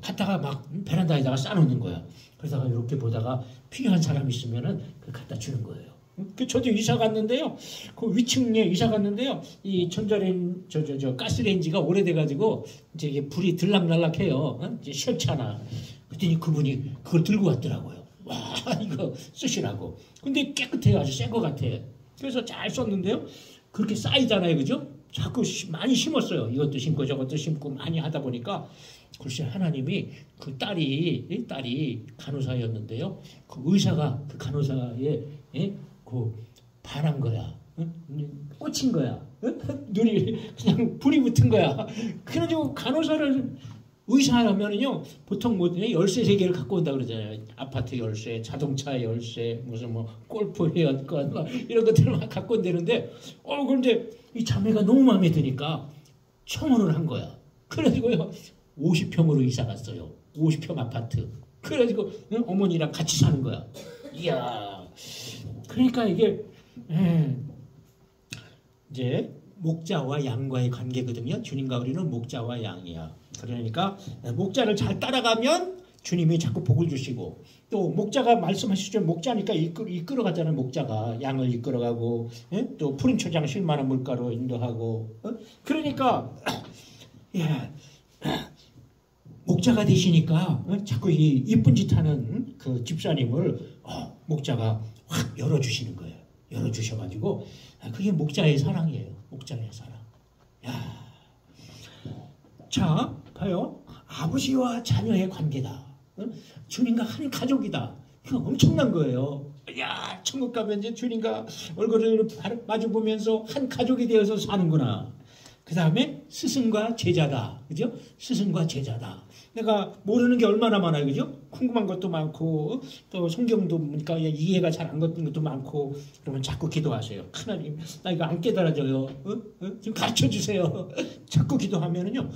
갖다가 막 베란다에다가 싸놓는 거야. 그러다가 이렇게 보다가 필요한 사람 있으면은 갖다 주는 거예요. 저도 이사 갔는데요. 그 위층에 이사 갔는데요. 이 가스레인지가 오래돼가지고 이제 이게 불이 들락날락해요. 이제 시원찮아. 그랬더니 그분이 그걸 들고 왔더라고요. 와, 이거 쓰시라고. 근데 깨끗해요. 아주 새 것 같아. 그래서 잘 썼는데요. 그렇게 쌓이잖아요. 그죠? 자꾸 많이 심었어요. 이것도 심고 저것도 심고 많이 하다 보니까 글쎄 하나님이 그 딸이 간호사였는데요. 그 의사가 그 간호사에 그 반한 거야. 꽂힌 거야. 눈이 그냥 불이 붙은 거야. 그래가지고 의사라면은요, 보통 열쇠 3개를 갖고 온다 그러잖아요. 아파트 열쇠, 자동차 열쇠, 무슨 골프 회원권, 이런 것들을 막 갖고 온다는데, 그런데 이 자매가 너무 마음에 드니까 청혼을 한 거야. 그래가지고요, 50평으로 이사 갔어요. 50평 아파트. 그래가지고 어머니랑 같이 사는 거야. 이야. 그러니까 이게, 이제, 목자와 양과의 관계거든요. 주님과 우리는 목자와 양이야. 그러니까 목자를 잘 따라가면 주님이 자꾸 복을 주시고, 또 목자가 말씀하시죠. 목자니까 이끌어가잖아요. 목자가 양을 이끌어가고, 또 푸른 초장 쉴만한 물가로 인도하고. 그러니까 목자가 되시니까 자꾸 이 이쁜 짓 하는 그 집사님을 목자가 확 열어주시는 거예요. 열어주셔가지고 그게 목자의 사랑이에요. 목자의 사랑. 야, 자, 봐요. 아버지와 자녀의 관계다. 주님과 한 가족이다. 이거 엄청난 거예요. 야, 천국 가면 이제 주님과 얼굴을 마주 보면서 한 가족이 되어서 사는구나. 그 다음에 스승과 제자다. 그죠? 스승과 제자다. 내가 모르는 게 얼마나 많아요. 그죠? 궁금한 것도 많고, 또 성경도 보니까 이해가 잘 안 되는 것도 많고, 그러면 자꾸 기도하세요. 하나님, 나 이거 안 깨달아져요. 좀 가르쳐 주세요. 자꾸 기도하면은요,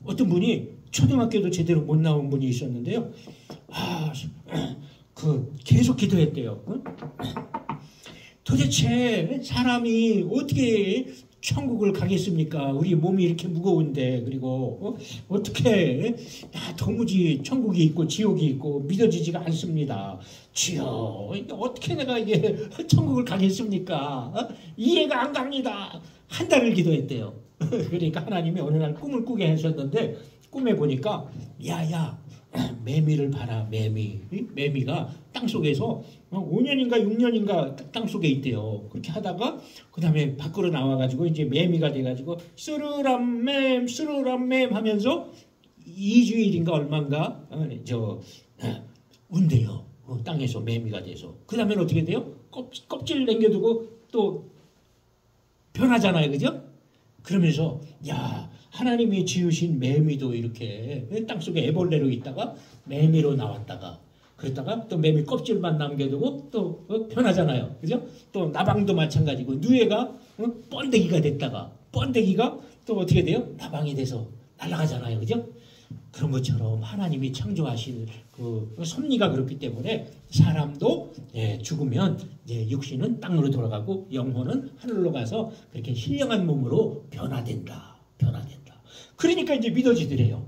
어떤 분이 초등학교도 제대로 못 나온 분이 있었는데요. 계속 기도했대요. 도대체 사람이 어떻게 천국을 가겠습니까? 우리 몸이 이렇게 무거운데, 그리고 어떻게 도무지 천국이 있고 지옥이 있고 믿어지지가 않습니다. 주여, 어떻게 내가 이게 천국을 가겠습니까? 이해가 안 갑니다. 한 달을 기도했대요. 그러니까 하나님이 어느 날 꿈을 꾸게 하셨는데, 꿈에 보니까 야야, 매미를 봐라. 매미가 땅속에서 5년인가 6년인가 땅속에 있대요. 그렇게 하다가 그 다음에 밖으로 나와가지고 이제 매미가 돼가지고 스르람맴 하면서 2주일인가 얼마인가 운대요. 땅에서 매미가 돼서. 그 다음에는 어떻게 돼요? 껍질 남겨두고 또 변하잖아요. 그죠? 그러면서 야, 하나님이 지으신 매미도 이렇게 땅속에 애벌레로 있다가 매미로 나왔다가, 그랬다가 또 매미 껍질만 남겨두고 또 변하잖아요. 그죠? 또 나방도 마찬가지고, 누에가 번데기가 됐다가 번데기가 또 어떻게 돼요? 나방이 돼서 날아가잖아요. 그죠? 그런 것처럼 하나님이 창조하신 그 섭리가 그렇기 때문에 사람도 죽으면 육신은 땅으로 돌아가고 영혼은 하늘로 가서 그렇게 신령한 몸으로 변화된다. 그러니까 이제 믿어지더래요.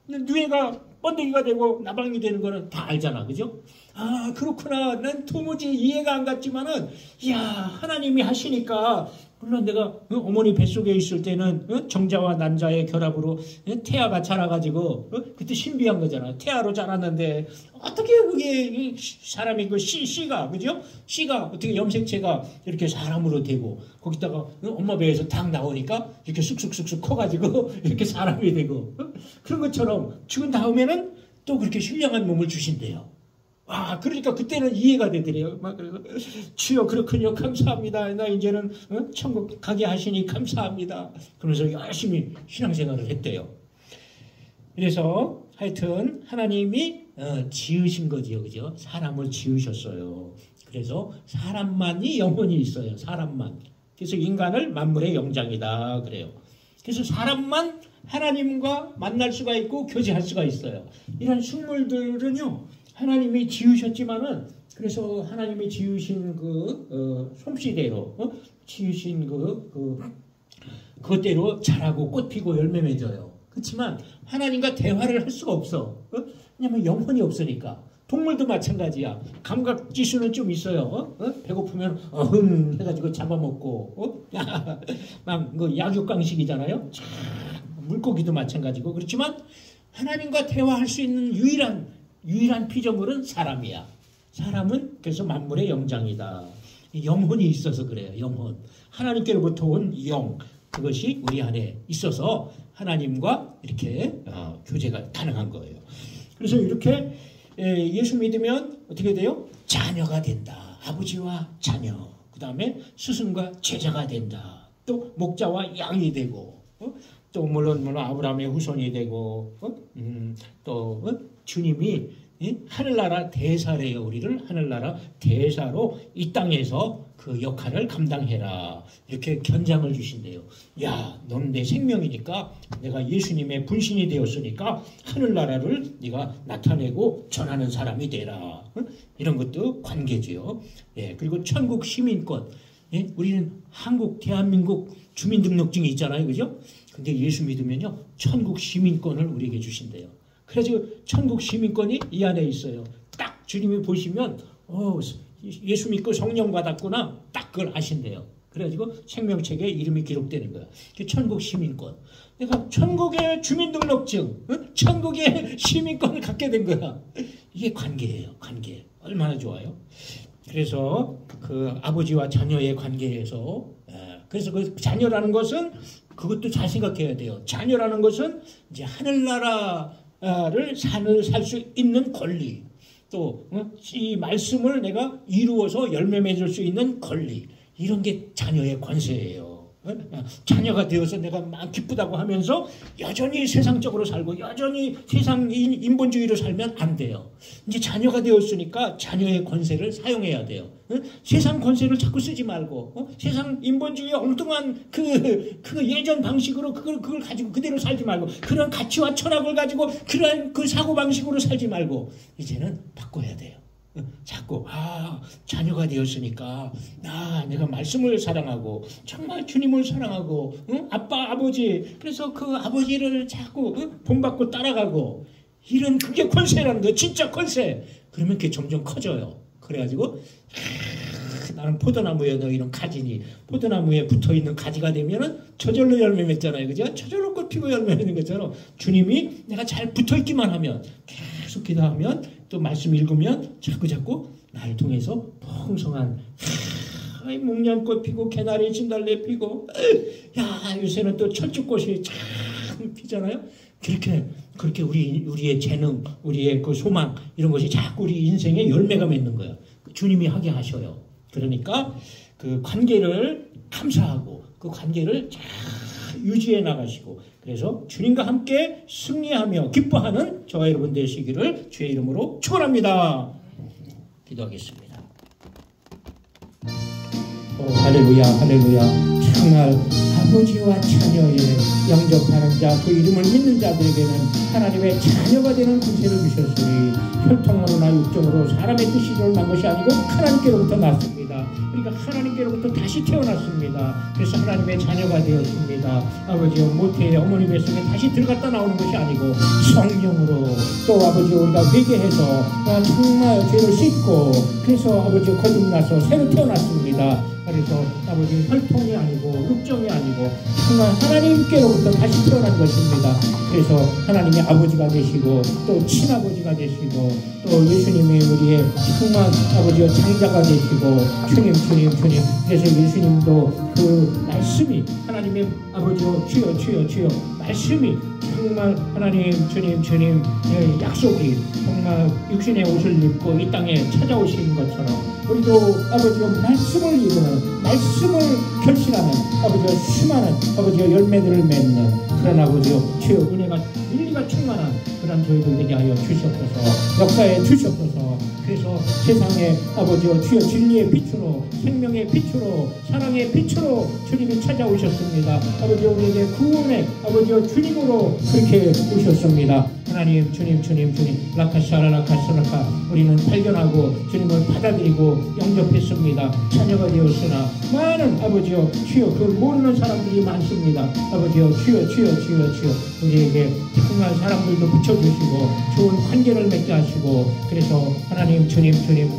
누에가 번데기가 되고 나방이 되는 거는 다 알잖아. 그죠? 아, 그렇구나. 난 도무지 이해가 안 갔지만은, 이야, 하나님이 하시니까, 물론 내가 어머니 뱃속에 있을 때는 정자와 난자의 결합으로 태아가 자라가지고 그때 신비한 거잖아. 태아로 자랐는데 어떻게 그게 사람이 씨가, 그죠? 씨가 어떻게 염색체가 이렇게 사람으로 되고, 거기다가 엄마 배에서 탁 나오니까 이렇게 쑥쑥쑥쑥 커가지고 이렇게 사람이 되고, 그런 것처럼 죽은 다음에는 또 그렇게 신령한 몸을 주신대요. 그러니까 그때는 이해가 되더래요. 막 주여, 그렇군요. 감사합니다. 나 이제는 천국 가게 하시니 감사합니다. 그러면서 열심히 신앙생활을 했대요. 그래서 하여튼 하나님이 지으신 거지요. 그죠? 사람을 지으셨어요. 그래서 사람만이 영혼이 있어요. 사람만. 그래서 인간을 만물의 영장이다 그래요. 그래서 사람만 하나님과 만날 수가 있고 교제할 수가 있어요. 이런 식물들은요, 하나님이 지으셨지만은, 그래서 하나님이 지으신 솜씨대로, 지으신 그것대로 자라고 꽃 피고 열매 맺어요. 그렇지만 하나님과 대화를 할 수가 없어. 왜냐면 영혼이 없으니까. 동물도 마찬가지야. 감각 지수는 좀 있어요. 배고프면 어흥 해가지고 잡아먹고 막 그 약육강식이잖아요. 물고기도 마찬가지고. 그렇지만 하나님과 대화할 수 있는 유일한 피조물은 사람이야. 사람은 그래서 만물의 영장이다. 영혼이 있어서 그래요. 영혼. 하나님께로부터 온 영. 그것이 우리 안에 있어서 하나님과 이렇게 교제가 가능한 거예요. 그래서 이렇게 예수 믿으면 어떻게 돼요? 자녀가 된다. 아버지와 자녀. 그 다음에 스승과 제자가 된다. 또 목자와 양이 되고 또 물론 아브라함의 후손이 되고 또 주님이 하늘나라 대사래요. 우리를 하늘나라 대사로 이 땅에서 그 역할을 감당해라. 이렇게 견장을 주신대요. 야, 너는 내 생명이니까 내가 예수님의 분신이 되었으니까 하늘나라를 네가 나타내고 전하는 사람이 되라. 이런 것도 관계죠. 예, 그리고 천국 시민권. 예, 우리는 한국, 대한민국 주민등록증이 있잖아요. 그죠? 근데 예수 믿으면요. 천국 시민권을 우리에게 주신대요. 그래서 천국 시민권이 이 안에 있어요. 딱 주님이 보시면 예수 믿고 성령 받았구나. 딱 그걸 아신대요. 그래가지고 생명책에 이름이 기록되는 거야. 천국 시민권. 내가 천국의 주민등록증, 천국의 시민권을 갖게 된 거야. 이게 관계예요. 관계. 얼마나 좋아요. 그래서 그 아버지와 자녀의 관계에서 그래서 그 자녀라는 것은 그것도 잘 생각해야 돼요. 자녀라는 것은 이제 하늘나라를 살 수 있는 권리, 또 이 말씀을 내가 이루어서 열매 맺을 수 있는 권리, 이런 게 자녀의 권세예요. 자녀가 되어서 내가 막 기쁘다고 하면서 여전히 세상적으로 살고 여전히 세상 인본주의로 살면 안 돼요. 이제 자녀가 되었으니까 자녀의 권세를 사용해야 돼요. 세상 권세를 자꾸 쓰지 말고 세상 인본주의의 엉뚱한 그 예전 방식으로 그걸 가지고 그대로 살지 말고 그런 가치와 철학을 가지고 그런 그 사고 방식으로 살지 말고 이제는 바꿔야 돼요. 자꾸 자녀가 되었으니까 내가 말씀을 사랑하고 정말 주님을 사랑하고 아빠 아버지 그래서 그 아버지를 자꾸 본받고 따라가고 이런 그게 권세라는 거예요. 진짜 권세. 그러면 그게 점점 커져요. 그래가지고 나는 포도나무에 이런 가지니 포도나무에 붙어있는 가지가 되면은 저절로 열매 맺잖아요. 그죠? 저절로 꽃 피고 열매 맺는 것처럼 주님이 내가 잘 붙어있기만 하면 계속 기도하면 또 말씀 읽으면 자꾸 나를 통해서 풍성한 목련꽃 피고 개나리 진달래 피고 요새는 또 철쭉꽃이 참 피잖아요. 그렇게 우리의 재능, 우리의 그 소망 이런 것이 자꾸 우리 인생에 열매가 맺는 거예요. 주님이 하게 하셔요. 그러니까 그 관계를 감사하고 그 관계를 잘 유지해 나가시고 그래서 주님과 함께 승리하며 기뻐하는 저와 여러분 되시기를 주의 이름으로 축원합니다. 기도하겠습니다. 할렐루야 할렐루야. 정말 아버지와 자녀의 영접하는 자 그 이름을 믿는 자들에게는 하나님의 자녀가 되는 권세를 주셨으니 혈통으로나 육정으로 사람의 뜻이 일어난 것이 아니고 하나님께로부터 났습니다. 그러니까 하나님께로부터 다시 태어났습니다. 그래서 하나님의 자녀가 되었습니다. 아버지여 모태의 어머니 뱃속에 다시 들어갔다 나오는 것이 아니고 성령으로 또 아버지 우리가 회개해서 정말 죄를 씻고 그래서 아버지 거듭나서 새로 태어났습니다. 그래서 아버지 혈통이 아니고 육정이 아니고 정말 하나님께로부터 다시 태어난 것입니다. 그래서 하나님의 아버지가 되시고 또 친아버지가 되시고 또 예수님이 우리의 정말 아버지와 장자가 되시고 주님 그래서 예수님도 그 말씀이 하나님의 아버지와 주여 말씀이 정말 하나님 주님 약속이 정말 육신의 옷을 입고 이 땅에 찾아오신 것처럼 우리도 아버지와 말씀을 이루는 말씀을 결실하는 아버지와 수많은 아버지와 열매들을 맺는 그런 아버지와 주여 은혜가 진리가 충만한 그런 저희들 되게 하여 주시옵소서. 역사에 주시옵소서. 그래서 세상에 아버지와 주여 진리의 빛으로 생명의 빛으로 사랑의 빛으로 주님이 찾아오셨습니다. 아버지와 우리에게 구원의 아버지와 주님으로 그렇게 오셨습니다. 하나님 주님 라카샤라라카샤라카 우리는 발견하고 주님을 받아들이고 영접했습니다. 자녀가 되었으나 많은 아버지여 주여 그걸 모르는 사람들이 많습니다. 아버지여 주여 우리에게 정말 사람들도 주시고 좋은 관계를 맺게 하시고 그래서 하나님 주님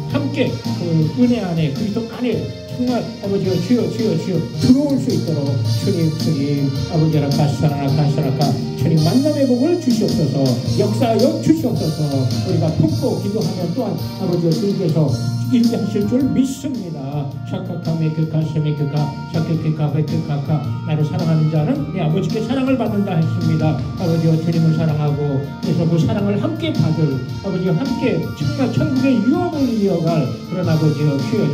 함께 그 은혜 안에 그리스도 안에 정말 아버지여 주여 들어올 수 있도록 주님 아버지라 가시라카 주님 만남의 복을 주시옵소서 역사하여 주시옵소서 우리가 품고 기도하면 또한 아버지여 주님께서 이루게 하실 줄 믿습니다. 샤카카메크카 세메크카 샤케케카베크카카 나를 사랑하는 자는 내 아버지께 사랑을 받는다 했습니다. 아버지여 주님을 사랑하고 그래서 그 사랑을 함께 받을 아버지와 함께 정말 천국의 유업을 이어갈 그런 아버지여 주여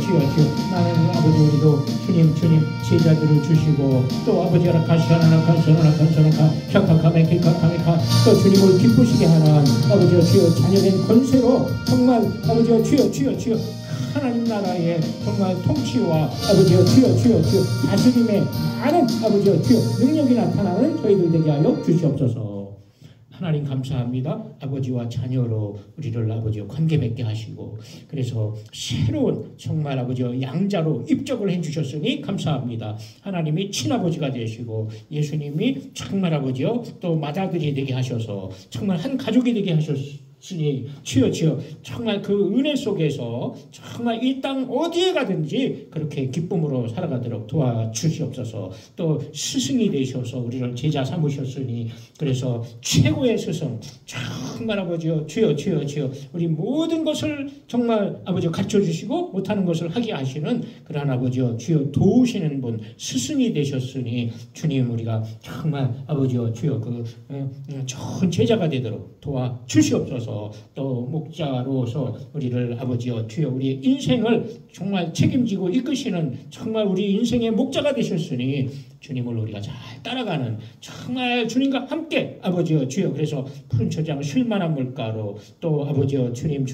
나는 아버지 우리도 주님 제자들을 주시고 또 아버지라 가시하나카 샤카카메크카카메카 또 주님을 기쁘시게 하는 아버지여 주여 자녀된 권세로 정말 아버지여 주여 하나님 나라의 정말 통치와 아버지여 주여 다스림의 많은 아버지여 주여 능력이 나타나는 저희들 되게 하여 주시옵소서. 하나님 감사합니다. 아버지와 자녀로 우리를 아버지와 관계 맺게 하시고 그래서 새로운 정말 아버지와 양자로 입적을 해주셨으니 감사합니다. 하나님이 친아버지가 되시고 예수님이 정말 아버지요 또 맏아들이 되게 하셔서 정말 한 가족이 되게 하셨으니 주여 정말 그 은혜 속에서 정말 이 땅 어디에 가든지 그렇게 기쁨으로 살아가도록 도와주시옵소서. 또 스승이 되셔서 우리를 제자 삼으셨으니 그래서 최고의 스승 정말 아버지여 주여 우리 모든 것을 정말 아버지여 가르쳐주시고 못하는 것을 하게 하시는 그러한 아버지여 주여 도우시는 분 스승이 되셨으니 주님 우리가 정말 아버지여 주여 그 좋은 제자가 되도록 도와주시옵소서. 또 목자로서 우리를 아버지여 주여 우리의 인생을 정말 책임지고 이끄시는 정말 우리 인생의 목자가 되셨으니 주님을 우리가 잘 따라가는 정말 주님과 함께 아버지여 주여 그래서 푸른 초장 쉴만한 물가로 또 아버지여 주님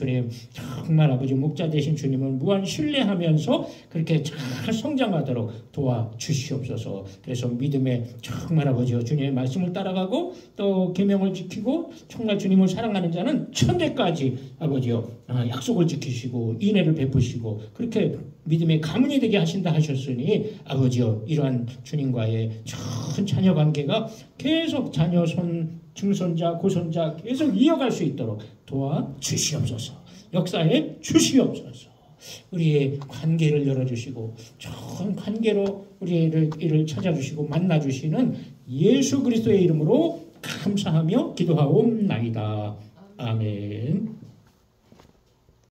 정말 아버지 목자 되신 주님을 무한 신뢰하면서 그렇게 잘 성장하도록 도와주시옵소서. 그래서 믿음의 정말 아버지여 주님의 말씀을 따라가고 또 계명을 지키고 정말 주님을 사랑하는 자는 천대까지 아버지여 약속을 지키시고 인애를 베푸시고 그렇게 믿음의 가문이 되게 하신다 하셨으니 아버지여 이러한 주님과의 좋은 자녀 관계가 계속 자녀 증손자 고손자 계속 이어갈 수 있도록 도와주시옵소서. 역사에 주시옵소서. 우리의 관계를 열어주시고 좋은 관계로 우리를 이를 찾아주시고 만나주시는 예수 그리스도의 이름으로 감사하며 기도하옵나이다. 아멘.